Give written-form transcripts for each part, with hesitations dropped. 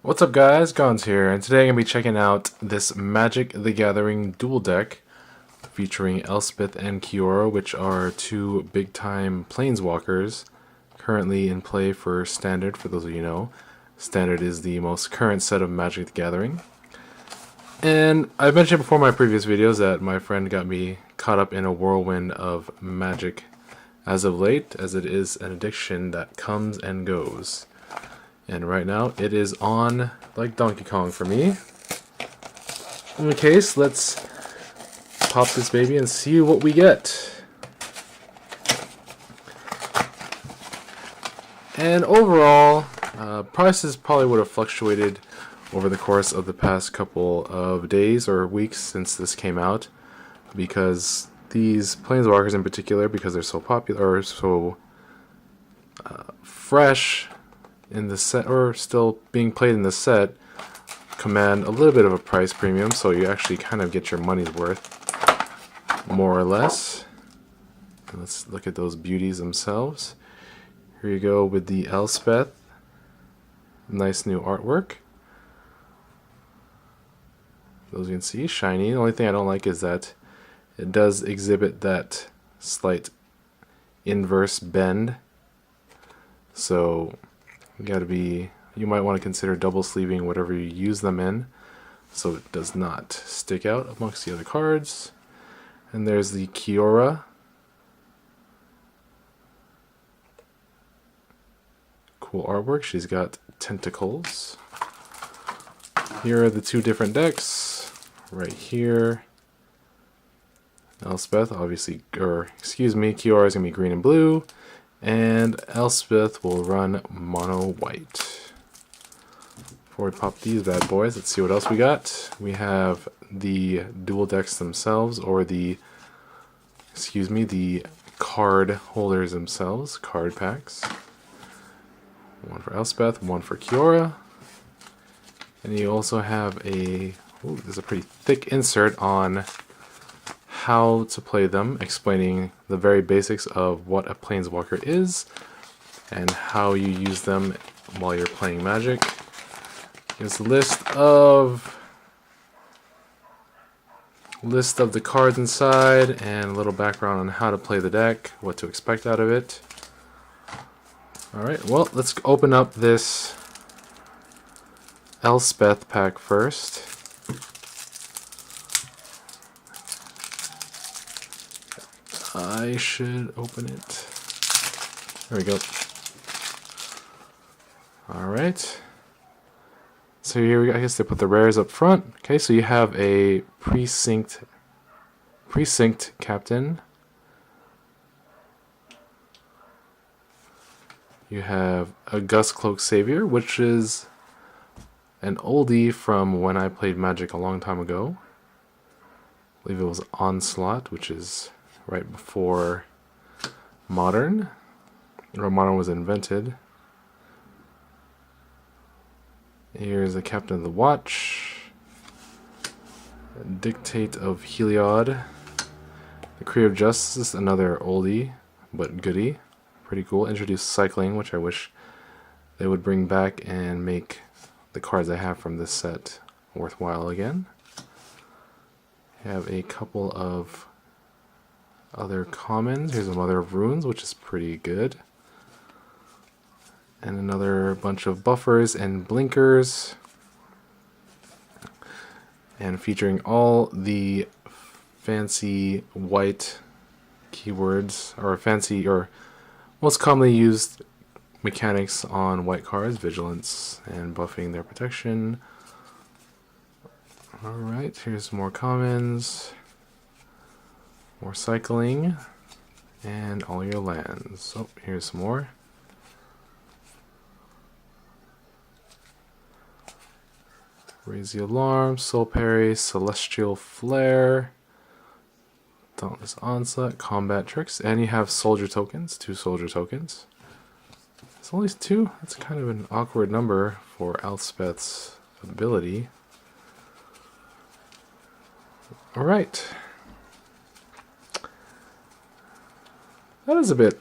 What's up guys, Gons here, and today I'm going to be checking out this Magic the Gathering Duel Deck featuring Elspeth and Kiora, which are two big-time planeswalkers currently in play for Standard. For those of you who know, Standard is the most current set of Magic the Gathering. And I've mentioned before in my previous videos that my friend got me caught up in a whirlwind of Magic as of late, as it is an addiction that comes and goes. And right now, it is on like Donkey Kong for me. In the case, let's pop this baby and see what we get. And overall, prices probably would have fluctuated over the course of the past couple of days or weeks since this came out, because these planeswalkers in particular, because they're so popular or so fresh in the set, or still being played in the set, command a little bit of a price premium, so you actually kind of get your money's worth, more or less. Let's look at those beauties themselves. Here you go with the Elspeth. Nice new artwork. Those you can see, shiny. The only thing I don't like is that it does exhibit that slight inverse bend. So you might want to consider double sleeving whatever you use them in, so it does not stick out amongst the other cards. And there's the Kiora. Cool artwork. She's got tentacles. Here are the two different decks. Right here, Elspeth, obviously, Kiora is going to be green and blue. And Elspeth will run mono white. Before we pop these bad boys, let's see what else we got. We have the dual decks themselves, or the card holders themselves, card packs. One for Elspeth, one for Kiora. And you also have there's a pretty thick insert on how to play them, explaining the very basics of what a planeswalker is and how you use them while you're playing Magic. Here's a list of the cards inside and a little background on how to play the deck, what to expect out of it. Alright, well, let's open up this Elspeth pack first. I should open it. There we go. Alright. So here we go. I guess they put the rares up front. Okay, so you have a precinct captain. You have a Gust Cloak Savior, which is an oldie from when I played Magic a long time ago. I believe it was Onslaught, which is right before Modern, or Modern was invented. Here's the Captain of the Watch, Dictate of Heliod, the Decree of Justice, another oldie but goodie, pretty cool. Introduced cycling, which I wish they would bring back and make the cards I have from this set worthwhile again. I have a couple of other commons. Here's a Mother of Runes, which is pretty good. And another bunch of buffers and blinkers. And featuring all the fancy white keywords, or fancy, or most commonly used mechanics on white cards, vigilance and buffing their protection. Alright, here's more commons. More cycling, and all your lands. Oh, here's some more. Raise the Alarm, Soul Parry, Celestial Flare, Dauntless Onslaught, Combat Tricks, and you have soldier tokens, 2 soldier tokens. It's only 2? That's kind of an awkward number for Elspeth's ability. Alright. That is a bit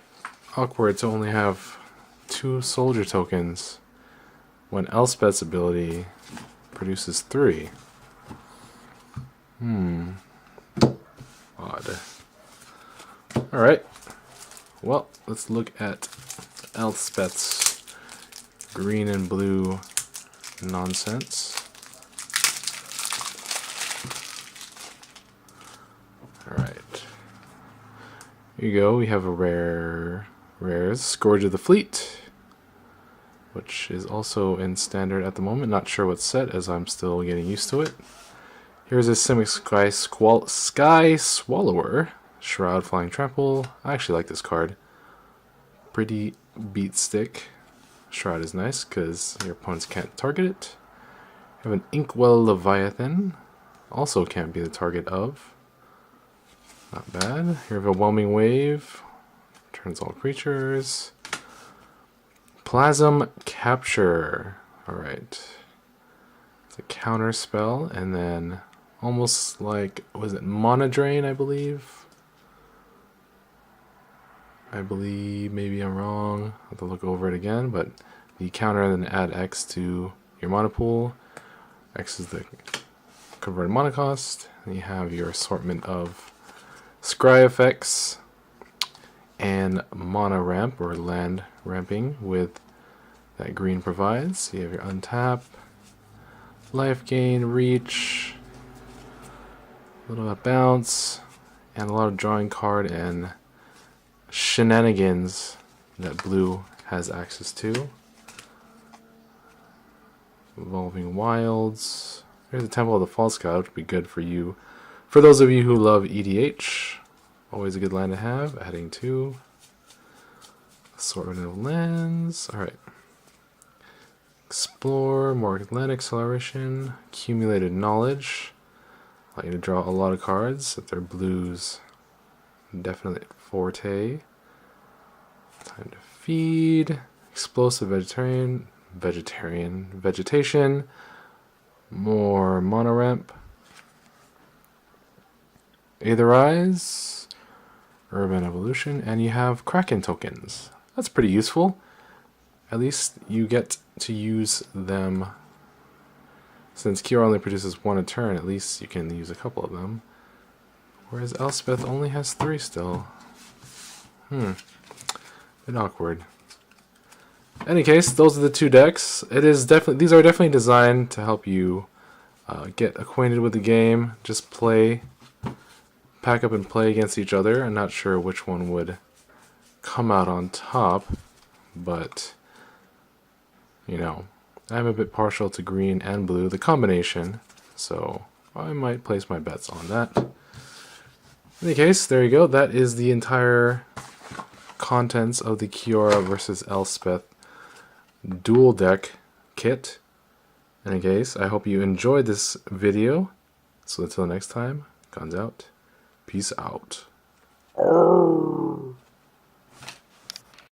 awkward to only have 2 soldier tokens. when Elspeth's ability produces 3. Odd. Alright. Well, let's look at Elspeth's green and blue nonsense. Alright. Here you go. We have a rares Scourge of the Fleet, which is also in standard at the moment. Not sure what's set, as I'm still getting used to it. Here's a Simic Sky Swallower, Shroud Flying Trample. I actually like this card. Pretty beat stick. Shroud is nice because your opponents can't target it. You have an Inkwell Leviathan, also can't be the target of. Not bad. Here we have a Whelming Wave, turns all creatures. Plasm Capture. Alright. It's a counter spell, and then almost like, was it Mana Drain, I believe? Maybe I'm wrong. I'll have to look over it again, but the counter and then add X to your mana pool. X is the converted mana cost. And you have your assortment of scry effects and mana ramp or land ramping with that green provides. So you have your untap, life gain, reach, a little bit of bounce, and a lot of drawing card and shenanigans that blue has access to. Evolving Wilds. Here's the Temple of the False God, which would be good for you. For those of you who love EDH, always a good land to have. Adding 2. Assortment of lands. Alright. Explore, more land acceleration, accumulated knowledge. Allow you to draw a lot of cards. If they're blues, definitely forte. Time to feed. Explosive vegetation. More mono ramp. Aetherize. Urban Evolution. And you have Kraken tokens. That's pretty useful. At least you get to use them. Since Kiora only produces 1 a turn, at least you can use a couple of them. Whereas Elspeth only has 3 still. Bit awkward. In any case, those are the 2 decks. These are definitely designed to help you get acquainted with the game. Just pack up and play against each other. I'm not sure which one would come out on top, but you know, I'm a bit partial to green and blue, the combination, so I might place my bets on that. In any case, there you go. That is the entire contents of the Kiora versus Elspeth Duel Deck kit. In any case, I hope you enjoyed this video. So until next time, guns out. Peace out.